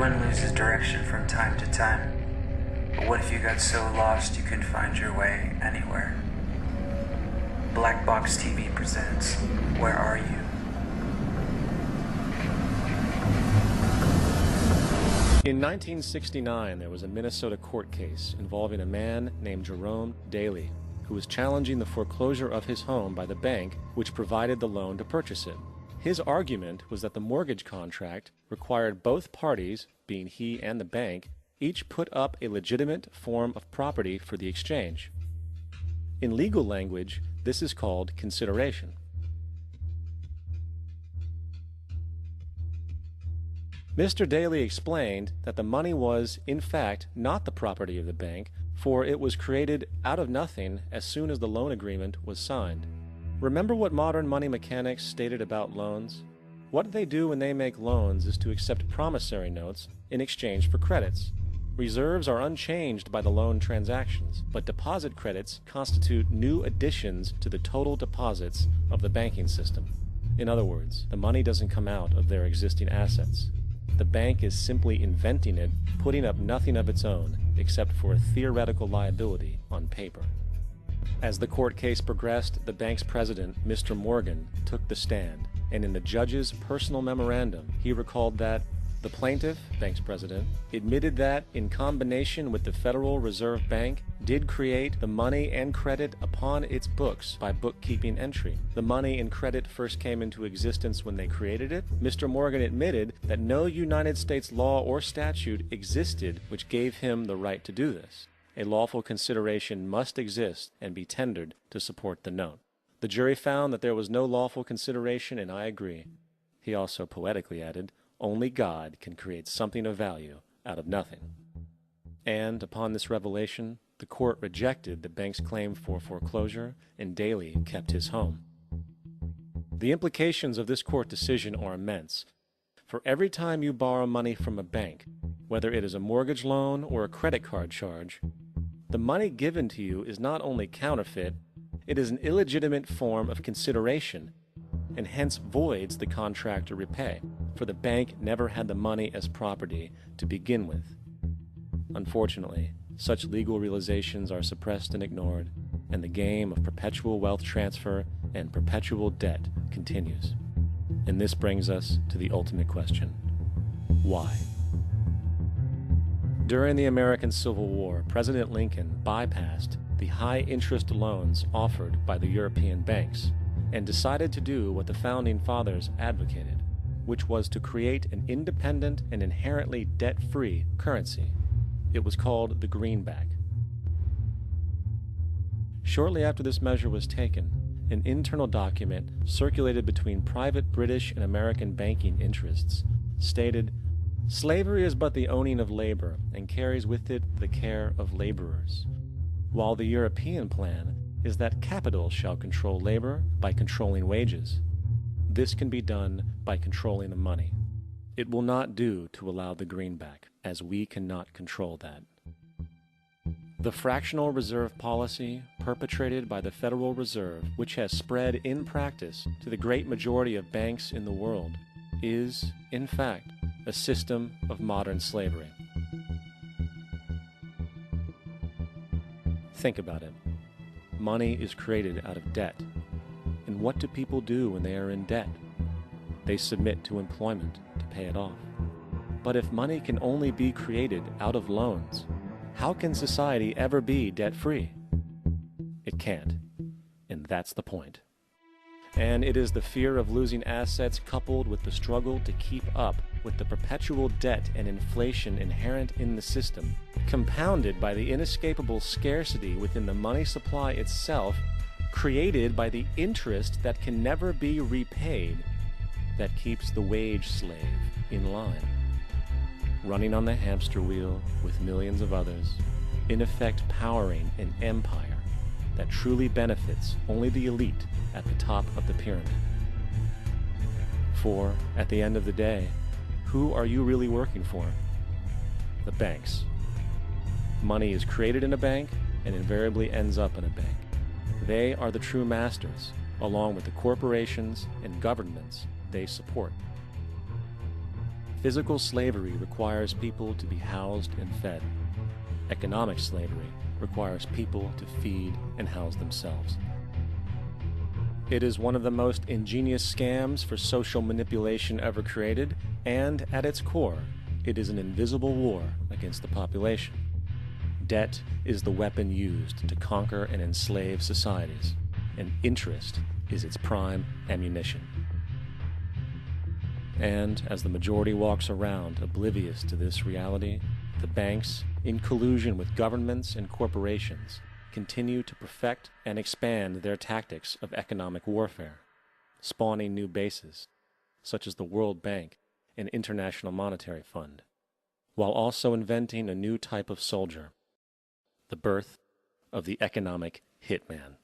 Everyone loses direction from time to time. But what if you got so lost you couldn't find your way anywhere? Black Box TV presents Where Are You? In 1969, there was a Minnesota court case involving a man named Jerome Daly, who was challenging the foreclosure of his home by the bank which provided the loan to purchase it. His argument was that the mortgage contract required both parties, being he and the bank, each put up a legitimate form of property for the exchange. In legal language, this is called consideration. Mr. Daly explained that the money was, in fact, not the property of the bank, for it was created out of nothing as soon as the loan agreement was signed. Remember what modern money mechanics stated about loans? What they do when they make loans is to accept promissory notes in exchange for credits. Reserves are unchanged by the loan transactions, but deposit credits constitute new additions to the total deposits of the banking system. In other words, the money doesn't come out of their existing assets. The bank is simply inventing it, putting up nothing of its own, except for a theoretical liability on paper. As the court case progressed, the bank's president, Mr. Morgan, took the stand, and in the judge's personal memorandum, he recalled that the plaintiff, bank's president, admitted that, in combination with the Federal Reserve Bank, did create the money and credit upon its books by bookkeeping entry. The money and credit first came into existence when they created it. Mr. Morgan admitted that no United States law or statute existed which gave him the right to do this. A lawful consideration must exist and be tendered to support the note. The jury found that there was no lawful consideration, and I agree. He also poetically added, "Only God can create something of value out of nothing." And upon this revelation, the court rejected the bank's claim for foreclosure, and Daly kept his home. The implications of this court decision are immense. For every time you borrow money from a bank, whether it is a mortgage loan or a credit card charge, the money given to you is not only counterfeit, it is an illegitimate form of consideration, and hence voids the contract to repay, for the bank never had the money as property to begin with. Unfortunately, such legal realizations are suppressed and ignored, and the game of perpetual wealth transfer and perpetual debt continues. And this brings us to the ultimate question: why? During the American Civil War, President Lincoln bypassed the high-interest loans offered by the European banks and decided to do what the Founding Fathers advocated, which was to create an independent and inherently debt-free currency. It was called the greenback. Shortly after this measure was taken, an internal document circulated between private British and American banking interests stated, "Slavery is but the owning of labor, and carries with it the care of laborers, while the European plan is that capital shall control labor by controlling wages. This can be done by controlling the money. It will not do to allow the greenback, as we cannot control that." The fractional reserve policy perpetrated by the Federal Reserve, which has spread in practice to the great majority of banks in the world, is, in fact, a system of modern slavery. Think about it. Money is created out of debt. And what do people do when they are in debt? They submit to employment to pay it off. But if money can only be created out of loans, how can society ever be debt-free? It can't. And that's the point. And it is the fear of losing assets coupled with the struggle to keep up with the perpetual debt and inflation inherent in the system, compounded by the inescapable scarcity within the money supply itself, created by the interest that can never be repaid, that keeps the wage slave in line, running on the hamster wheel with millions of others, in effect powering an empire that truly benefits only the elite at the top of the pyramid. For, at the end of the day, who are you really working for? The banks. Money is created in a bank and invariably ends up in a bank. They are the true masters, along with the corporations and governments they support. Physical slavery requires people to be housed and fed. Economic slavery requires people to feed and house themselves. It is one of the most ingenious scams for social manipulation ever created, and at its core, it is an invisible war against the population. Debt is the weapon used to conquer and enslave societies, and interest is its prime ammunition. And as the majority walks around oblivious to this reality, the banks, in collusion with governments and corporations, continue to perfect and expand their tactics of economic warfare, spawning new bases, such as the World Bank and International Monetary Fund, while also inventing a new type of soldier, the birth of the economic hitman.